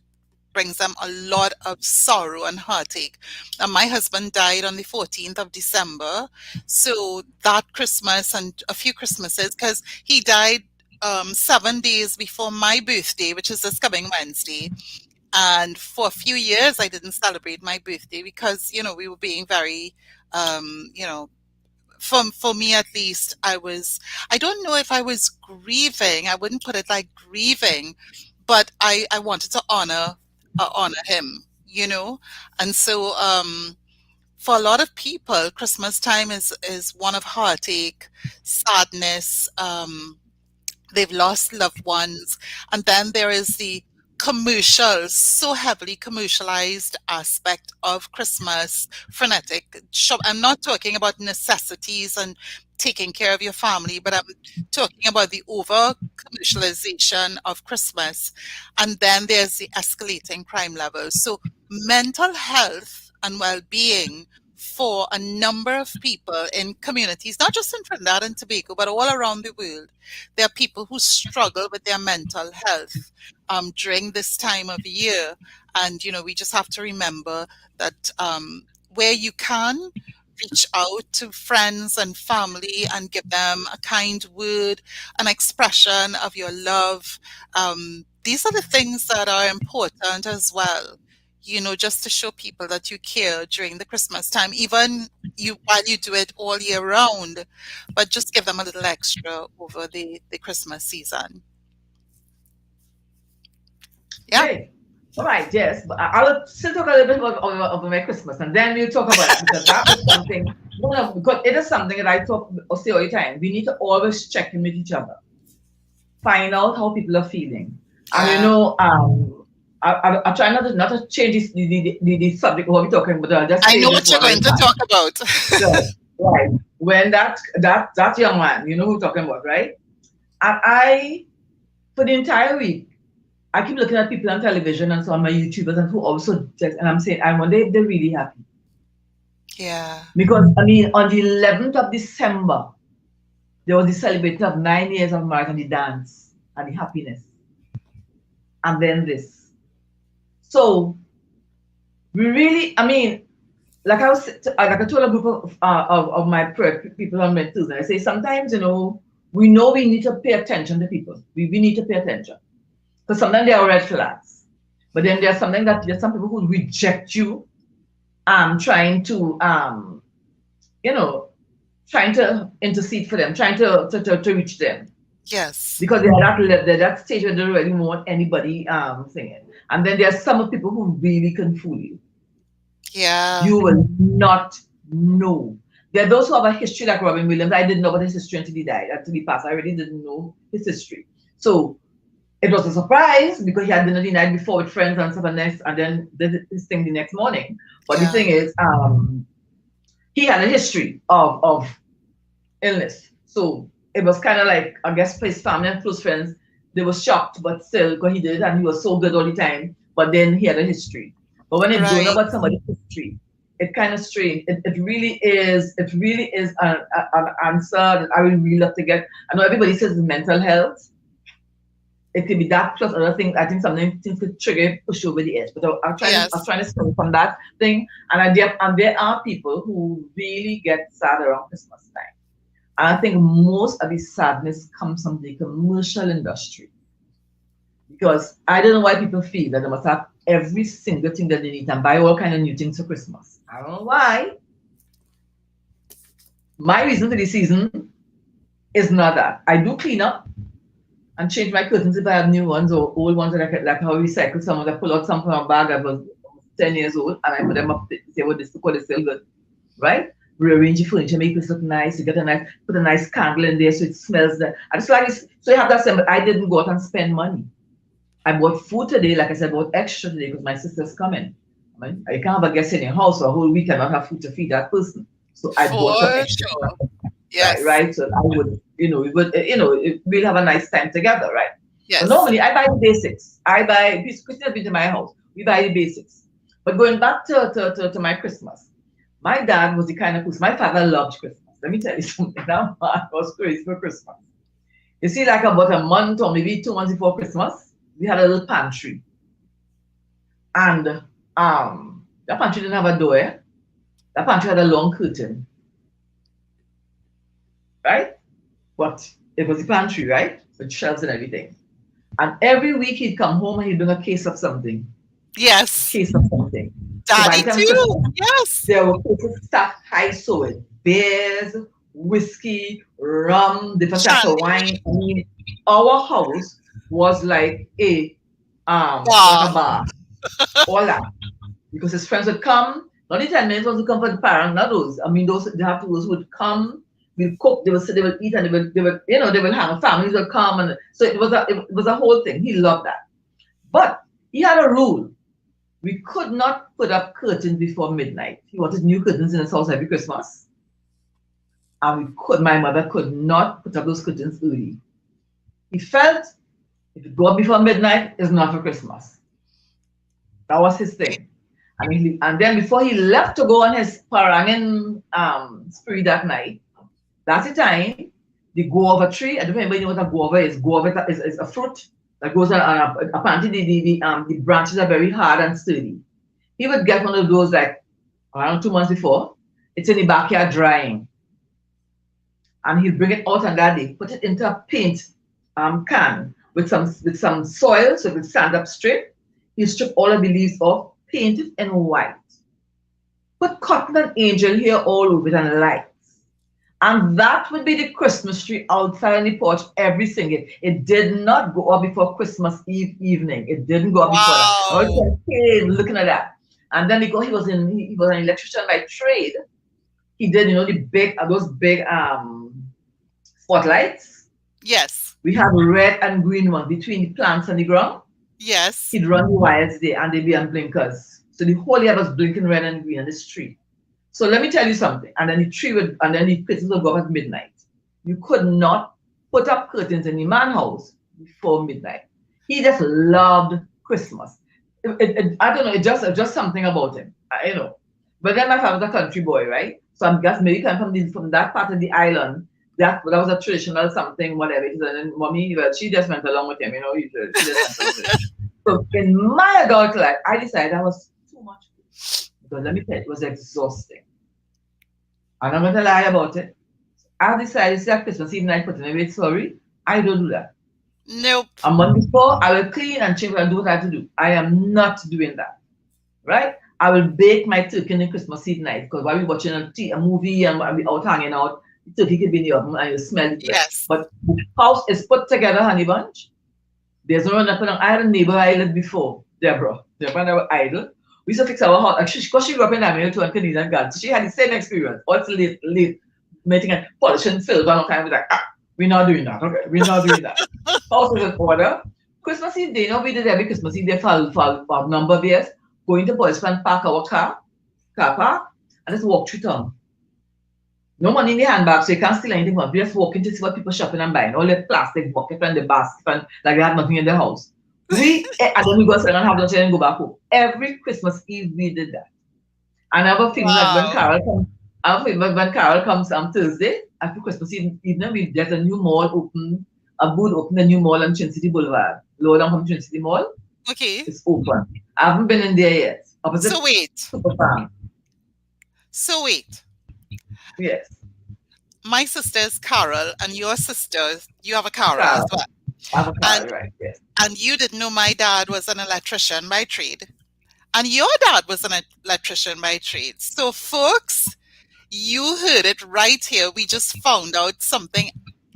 brings them a lot of sorrow and heartache. And my husband died on the 14th of December. So that Christmas and a few Christmases, because he died 7 days before my birthday, which is this coming Wednesday. And for a few years, I didn't celebrate my birthday because, we were being very, for me at least, I don't know if I was grieving. I wouldn't put it like grieving, but I wanted to honor him, and so for a lot of people, Christmas time is one of heartache, sadness. They've lost loved ones, and then there is the so heavily commercialized aspect of Christmas, frenetic shop. I'm not talking about necessities and taking care of your family, but I'm talking about the over commercialization of Christmas. And then there's the escalating crime levels. So mental health and well-being for a number of people in communities, not just in Trinidad and Tobago, but all around the world, there are people who struggle with their mental health during this time of year. And, we just have to remember that where you can, reach out to friends and family and give them a kind word, an expression of your love. These are the things that are important as well. Just to show people that you care during the Christmas time, even while you do it all year round, but just give them a little extra over the Christmas season. Yeah. Okay. All right, yes. But I'll still talk a little bit about my Christmas, and then we'll talk about it, because that is something, because it is something that I say all the time. We need to always check in with each other, find out how people are feeling. And I try not to change the subject of what we're talking about. I know what you're going to talk about. Yes, right. When that young man, who we're talking about, right? And for the entire week, I keep looking at people on television and so on, my YouTubers, and who also and I'm saying, I wonder if they're really happy. Yeah. Because on the 11th of December, there was the celebration of 9 years of marriage, and the dance and the happiness, and then this. So we really, like I told a group of my people on Tuesday, I say sometimes, we know we need to pay attention to people. We need to pay attention. Because sometimes they are red flags. But then there's some people who reject you, trying to intercede for them, trying to reach them. Yes. Because they're that stage where they don't really want anybody singing. And then there are some people who really can fool you. Yeah. You will not know. There are those who have a history like Robin Williams. I didn't know about his history until he died, until he passed. I really didn't know his history. So it was a surprise, because he had dinner the night before with friends and stuff, and then did his thing the next morning. But the thing is, he had a history of illness. So it was kind of like, I guess, for his family and close friends, they were shocked, but still, because he did it and he was so good all the time. But then he had a history. But when it's going about somebody's history, it's kind of strange. It really is an answer that I would really love to get. I know everybody says mental health. It could be that plus other things. I think something could trigger, push over the edge. But I was trying to start from that thing. And there are people who really get sad around Christmas time. And I think most of the sadness comes from the commercial industry. Because I don't know why people feel that they must have every single thing that they need and buy all kind of new things for Christmas. I don't know why. My reason for this season is not that. I do clean up and change my curtains if I have new ones or old ones that I can, like how I recycle some of them. I pull out some from a bag that was 10 years old and I put them up to say, well, this is still good, right? Rearrange your furniture, make it look nice. You put a nice candle in there so it smells. I just like it. So you have that. But I didn't go out and spend money. I bought food today, like I said, I bought extra today because my sister's coming. You can't have a guest in your house for a whole week and not have food to feed that person. So I bought some extra. Yes. Right. So I would, we'll have a nice time together, right? So Yes. normally I buy the basics. I buy, Christmas has been to my house. We buy the basics. But going back to my Christmas, my dad was the kind of person, my father loved Christmas. Let me tell you something. That man was crazy for Christmas. You see, like about a month or maybe 2 months before Christmas, we had a little pantry. And that pantry didn't have a door. That pantry had a long curtain. Right? But it was a pantry, right? With shelves and everything. And every week he'd come home and he'd bring a case of something. Yes. Case of something. Daddy So too. Yes. there were cases stacked high so with beers, whiskey, rum, different types of wine. I mean, our house was like like a bar. All that. Because his friends would come, not the 10 minutes was to come for the parents, not those. I mean those those would come, we'll cook, they would sit, they would eat, and they would they would hang, families would come, and so it was a whole thing. He loved that. But he had a rule. We could not put up curtains before midnight. He wanted new curtains in his house every Christmas. And my mother could not put up those curtains early. He felt if it go up before midnight, it's not for Christmas. That was his thing. And then before he left to go on his parangin spree that night, that's the time the guava tree. I don't know if anybody knows what a guava is. Guava is a fruit that goes on. Apparently, the branches are very hard and sturdy. He would get one of those like around 2 months before. It's in the backyard drying, and he'll bring it out on that day, put it into a paint can with some soil so it will stand up straight. He'll strip all of the leaves off, paint it in white, put cotton and angel hair all over it and lights. And that would be the Christmas tree outside on the porch every single. It did not go up before Christmas Eve evening. It didn't go up before that. I was looking at that. And then because he was an electrician by trade, he did those big spotlights. Yes. We have red and green ones between the plants and the ground. Yes. He'd run the wires there and they'd be on blinkers. So the whole year was blinking red and green on this tree. So let me tell you something. And then the curtains would go up at midnight. You could not put up curtains in the man house before midnight. He just loved Christmas. I don't know, it's just something about him. But then my father's a country boy, right? So I'm guessing maybe coming from that part of the island. That was a traditional something, whatever it is. And then mommy, she just went along with him, she just went along with him. So in my adult life, I decided that was too much. Because let me tell you, it was exhausting. I'm not going to lie about it. I decided that Christmas Eve night, putting away, sorry, I don't do that. Nope. A month before, I will clean and change and do what I have to do. I am not doing that. Right? I will bake my turkey on Christmas Eve night because while we're watching a movie and we're out hanging out, the turkey can be in the oven and you smell it. Yes. But the house is put together, honey bunch. There's no nothing. I had a neighbor I lived before, Deborah. Deborah and I were idle. We used to fix our house. Because she grew up in America and Canadian God. So she had the same experience. Also late making and polishing silver and all kind of like, we're not doing that. Okay, we're not doing that. House is in order. Christmas Eve day, we did every Christmas Eve day for a number of years. Going to Boys Fan park our car park, and just walk through town. No money in the handbag, so you can't steal anything from it. We just walking to see what people shopping and buying. All the plastic bucket and the basket and like they had nothing in the house. And then we go and have lunch and go back home. Every Christmas Eve we did that. And I have a feeling that when Carol comes on Thursday, after Christmas evening, there's a new mall open, a booth open, a new mall on Trin City Boulevard. Lower down from Trin City Mall. Okay. It's open. I haven't been in there yet. Opposite So wait. Superfarm. So wait. Yes. My sister is Carol, and your sister, you have a Carol as well. I have a Carol, right, yes. And you didn't know my dad was an electrician by trade. And your dad was an electrician by trade. So, folks, you heard it right here. We just found out something.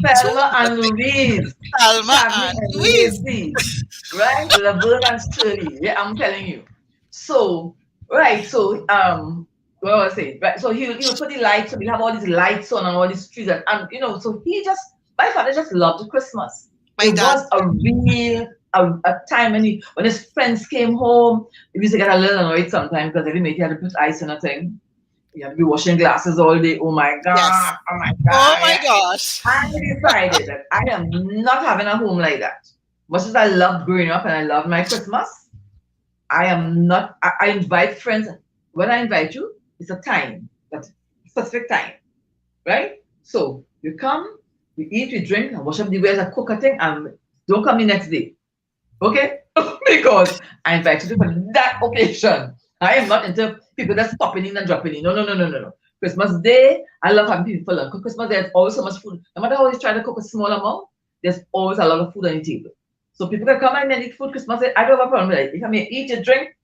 Thelma and Louise. Thelma and Louise. Right? Laverne and Shirley. Yeah, I'm telling you. So, right, so, what was I saying? Right, so he'll put the lights, so we'll have all these lights on and all these trees. And so my father just loved Christmas. It was a real a time when his friends came home. He used to get a little annoyed sometimes because every mate he had to put ice on a thing. You had to be washing glasses all day. Oh my God. Yes. Oh my God. Oh my gosh. I decided that I am not having a home like that. much as I loved growing up and I love my Christmas, I am not, I invite friends. When I invite you, it's a time, but specific time, right? So you come, we eat, we drink, and wash up the wares, I cook a thing, and don't come the next day. Okay? Because I invite you for that occasion. I am not into people that's popping in and dropping in. No, no, no, no, no, no. Christmas Day, I love having people for lunch. Christmas Day, there's always so much food. No matter how you try to cook a small amount, there's always a lot of food on the table. So people can come and eat food Christmas Day. I don't have a problem with it. You come here, eat your drink,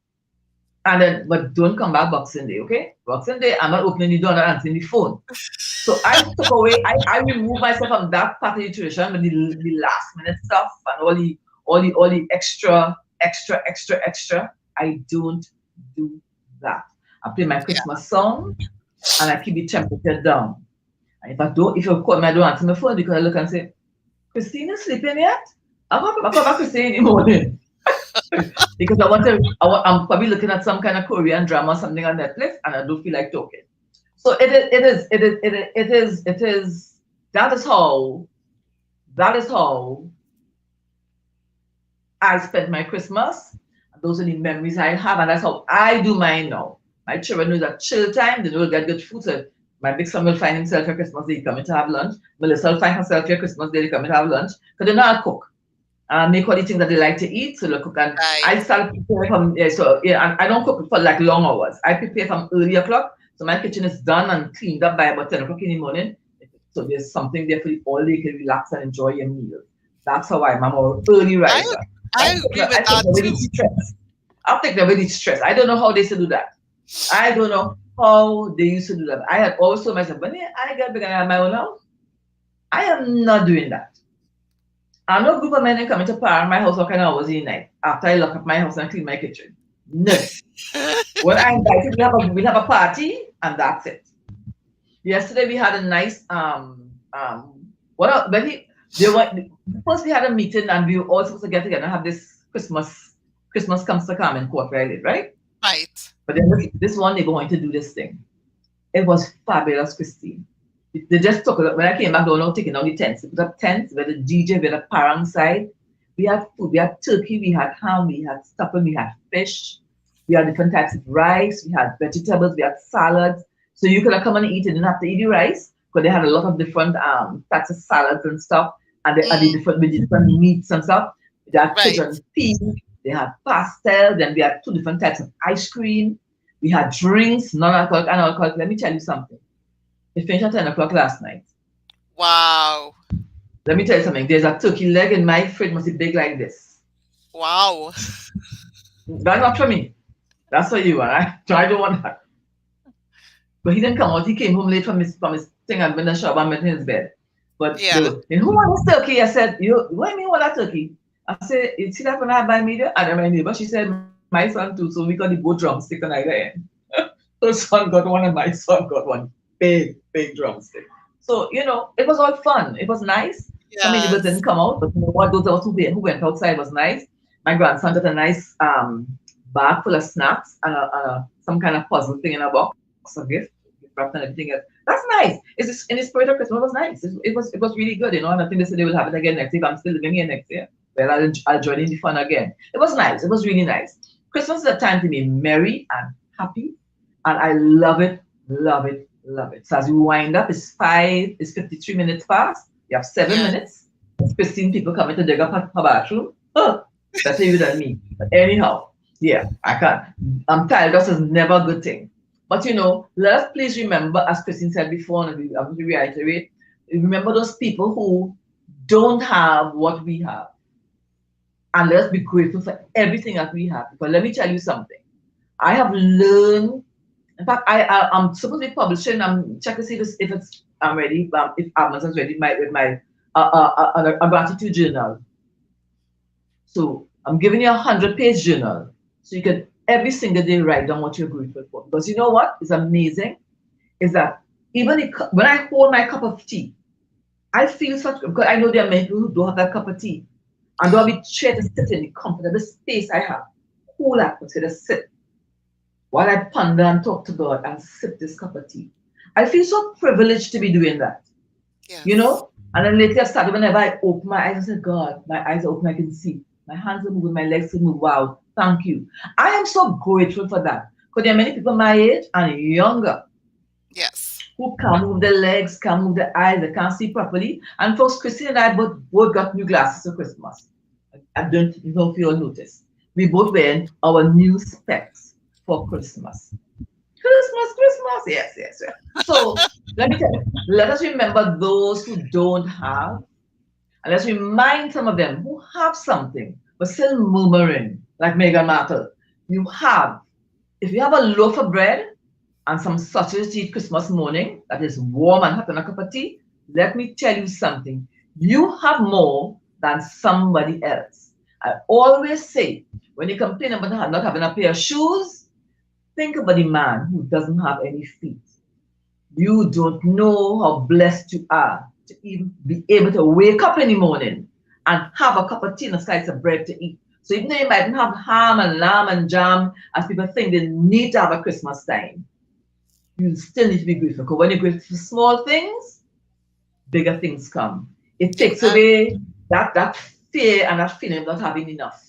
and then, but don't come back Boxing Day, okay? Boxing Day, I'm not opening the door and answering the phone. So I took away, I removed myself from that part of the tradition with the last minute stuff and all the extra. I don't do that. I play my Christmas song and I keep the temperature down. And if you call me, I don't answer my phone because I look and say, Christina sleeping yet? I'm not back Christina in the morning. Because I'm probably looking at some kind of Korean drama or something on Netflix and I don't feel like talking. So it is, that is how I spent my Christmas. Those are the memories I have, and that's how I do mine now. My children know that chill time, they will get good food. So my big son will find himself for Christmas Day coming to have lunch. Melissa will find herself for Christmas Day coming to have lunch. Because they know how to cook. Make all the things that they like to eat. So they cook. And I start preparing from, and I don't cook for like long hours. I prepare from early o'clock. So my kitchen is done and cleaned up by about 10 o'clock in the morning. So there's something there for you all day. You can relax and enjoy your meal. That's how I'm an early riser. I agree with that too. I'll take them with the stress. I don't know how they used to do that. I don't know how they used to do that. I had also myself, when I get big and I have my own house, I am not doing that. I'm no group of men coming to my house all kind of hours in the night after I lock up my house and clean my kitchen. No. When I invited, we'll have a party and that's it. Yesterday we had a nice first we had a meeting and we were all supposed to get together and have this Christmas comes to Carmen Court where I live, right? Right. But then this one they were going to do this thing. It was fabulous, Christine. They just took it. When I came back, they were now taking down the tents. They put up tents with a DJ, with a parang side. We had food, we had turkey, we had ham, we had stuffing, we had fish, we had different types of rice, we had vegetables, we had salads. So you could have come and eat it, you didn't have to eat the rice, because they had a lot of different types of salads and stuff, and they had different meats and stuff. They had pigeon peas, they had pastel, then we had 2 different types of ice cream, we had drinks, non-alcoholic and alcoholic. Let me tell you something. It finished at 10 o'clock last night. Wow. Let me tell you something. There's a turkey leg in my fridge, must be big like this. Wow. That's not for me. That's for you. I don't want that. But he didn't come out. He came home late from his thing and been in the shop and went in his bed. But who wants turkey? I said, what do you mean what that turkey? I said, you see that when I buy media? And my neighbor, she said, my son too. So we got the both drumstick on either end. So son got one and my son got one big drumstick. So, it was all fun. It was nice. Yes. Some neighbors didn't come out, but what those of us who went outside was nice. My grandson got a nice bag full of snacks and some kind of puzzle thing in a box, a gift wrapped and everything else. That's nice. It's in the spirit of Christmas. It was nice. It was really good, and I think they said they will have it again next year. If I'm still living here next year, well, I'll join in the fun again. It was nice. It was really nice. Christmas is a time to be merry and happy, and I love it, love it, love it. So as we wind up, it's 53 minutes past. You have 7 minutes. There's 15 people coming to dig up her bathroom. Oh, that's you than me. But anyhow, I can't. I'm tired. This is never a good thing. But let us please remember, as Christine said before, and I will reiterate, remember those people who don't have what we have. And let us be grateful for everything that we have. Because let me tell you something. I have learned, in fact, I'm supposed to be publishing, I'm checking to see if I'm ready, if Amazon's ready with my a gratitude journal. So I'm giving you a 100-page journal. So you can every single day write down what you're grateful for. Because you know what is amazing? Is that even when I hold my cup of tea, I feel such, because I know there are many people who don't have that cup of tea. And don't be chair to sit in the comfortable space I have. Cool atmosphere to sit. While I ponder and talk to God and sip this cup of tea. I feel so privileged to be doing that. Yes. And then later I started, whenever I open my eyes, I said, God, my eyes are open, I can see. My hands are moving, my legs are moving. Wow, thank you. I am so grateful for that. Because there are many people my age and younger Yes. who can't move their legs, can't move their eyes, they can't see properly. And folks, Christine and I both got new glasses for Christmas. I don't know if you all noticed. We both wearing our new specs for Christmas. Christmas, Christmas. Yes, yes, yes. So let me tell you, let us remember those who don't have, and let's remind some of them who have something but still murmuring, like Meghan Markle. You have, if you have a loaf of bread and some sausage to eat Christmas morning that is warm and hot and a cup of tea, let me tell you something. You have more than somebody else. I always say, when you complain about not having a pair of shoes, think about the man who doesn't have any feet. You don't know how blessed you are to even be able to wake up in the morning and have a cup of tea and a slice of bread to eat. So even though you mightn't have ham and lamb and jam, as people think they need to have a Christmas time, you still need to be grateful. Because when you're grateful for small things, bigger things come. It takes away that fear and that feeling of not having enough.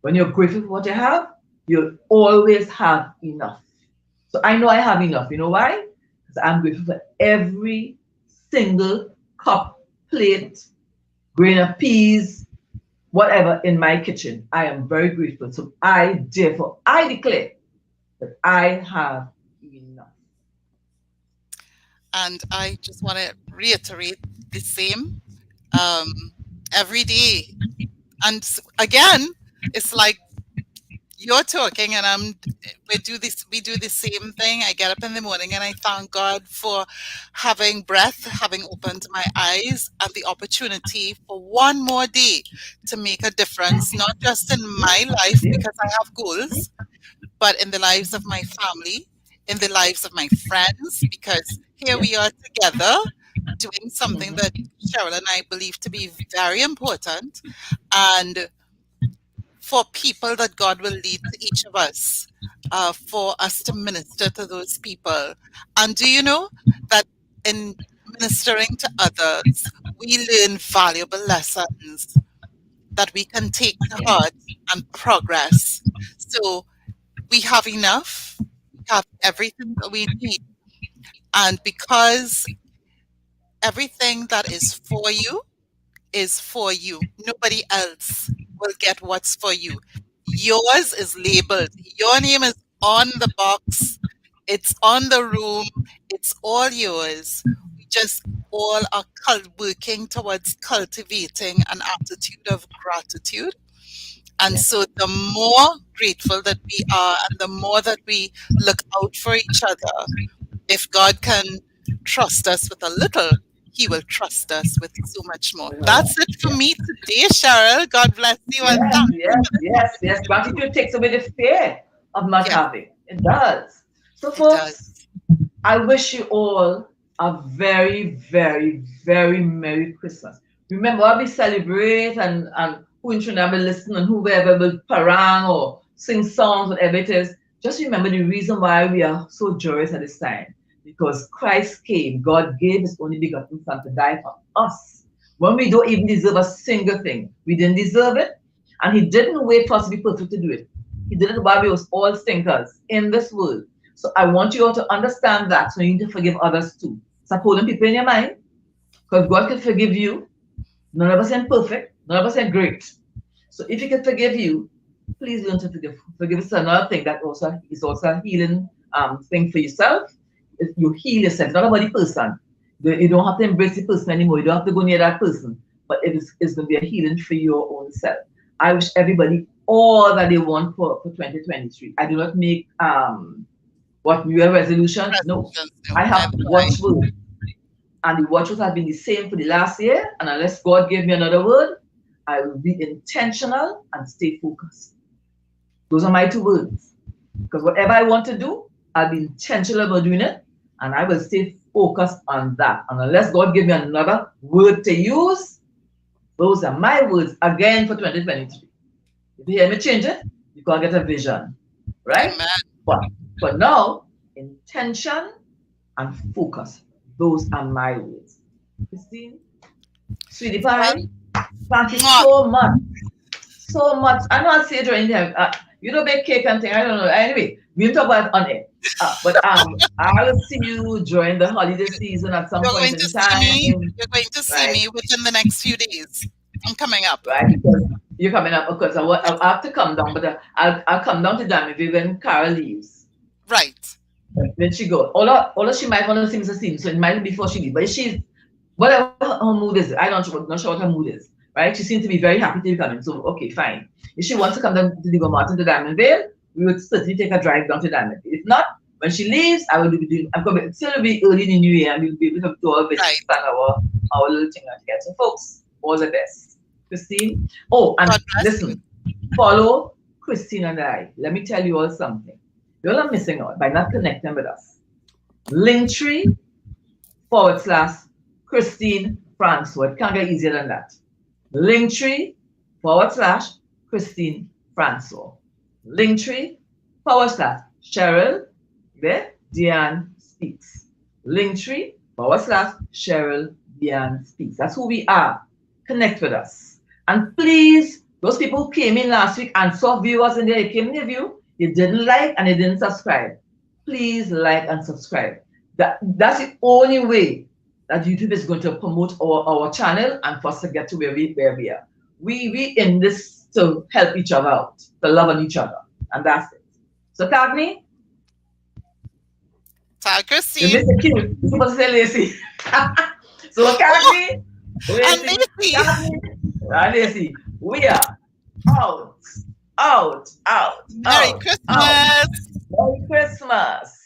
When you're grateful for what you have, you'll always have enough. So I know I have enough. You know why? Because I'm grateful for every single cup, plate, grain of peas, whatever in my kitchen. I am very grateful. So I declare that I have enough. And I just want to reiterate the same um, every day. And again, it's like you're talking and we do the same thing. I get up in the morning and I thank God for having breath, having opened my eyes, and the opportunity for one more day to make a difference, not just in my life because I have goals, but in the lives of my family, in the lives of my friends, because here we are together doing something that Cheryl and I believe to be very important. And for people that God will lead to each of us, for us to minister to those people. And do you know that in ministering to others, we learn valuable lessons that we can take to heart and progress. So we have enough, we have everything that we need. And because everything that is for you, nobody else will get what's for you. Yours is labeled. Your name is on the box. It's on the room. It's all yours. We just all are working towards cultivating an attitude of gratitude. And so the more grateful that we are and the more that we look out for each other, if God can trust us with a little, He will trust us with so much more. That's it for me today, Cheryl. God bless you and Yes, thank you yes, for this yes, yes. Gratitude takes away the fear of not Yeah, having. It does. So, it does. folks, I wish you all a very, very, very Merry Christmas. Remember, I'll be celebrate and who in Trinidad will listen and whoever will parang or sing songs, whatever it is. Just remember the reason why we are so joyous at this time. Because Christ came, God gave his only begotten Son to die for us. When we don't even deserve a single thing, we didn't deserve it, and he didn't wait for us to be perfect to do it. He did it while we was all stinkers in this world. So I want you all to understand that. So you need to forgive others too. Stop holding people in your mind. Because God can forgive you. None of us are perfect. None of us are great. So if he can forgive you, please learn to forgive. Forgive is another thing that also is also a healing thing for yourself. If you heal yourself, not about the person. You don't have to embrace the person anymore. You don't have to go near that person. But it's going to be a healing for your own self. I wish everybody all that they want for 2023. I do not make what New Year resolutions. No, I have Neither do I. watchwords, and the watchwords have been the same for the last year. And unless God gave me another word, I will be intentional and stay focused. Those are my two words. Because whatever I want to do, I'll be intentional about doing it, and I will stay focused on that. And unless God give me another word to use, those are my words again for 2023. If you hear me change it, you can get a vision, right? Amen. But for now, intention and focus. Those are my words. Christine? Sweetie pie, thank you so much. So much. I know I say it during time. You don't bake cake and thing. I don't know. Anyway, we'll talk about it on it. But I will see you during the holiday season at some point in time. You're going to see me within the next few days. I'm coming up. Right, because you're coming up because I have to come down, but I'll come down to Danville when Carol leaves. Right. When she goes, although she might want to sing the scene, so it might be before she leaves. But she's whatever her mood is, I'm not sure what her mood is. Right? She seems to be very happy to be coming. So okay, fine. If she wants to come down to Ligo Martin to Diamondvale, we would certainly take a drive down to Diamondvale. If not, when she leaves, I will be doing. I'm coming. Still will be early in the new year, and we'll be able to do our best to start our little thing together. So, folks, all the best, Christine. Oh, and listen, follow Christine and I. Let me tell you all something. You're not missing out by not connecting with us. Linktree / Christine Francois. It can't get easier than that. Linktree / Christine Francois. Linktree / Cheryl there, Deanne Speaks. Linktree / Cheryl Deanne Speaks. That's who we are. Connect with us. And please, those people who came in last week and saw viewers in there, you came in the view, you didn't like and you didn't subscribe. Please like and subscribe. That's the only way that YouTube is going to promote our channel and for us to get to where we are. We in this to help each other out, to love on each other. And that's it. So tag me. Tag Christine. You missed the cue. You're supposed to say Lacey. So tag me. Lacey. And Lacey. We are out. Merry Christmas. Merry Christmas.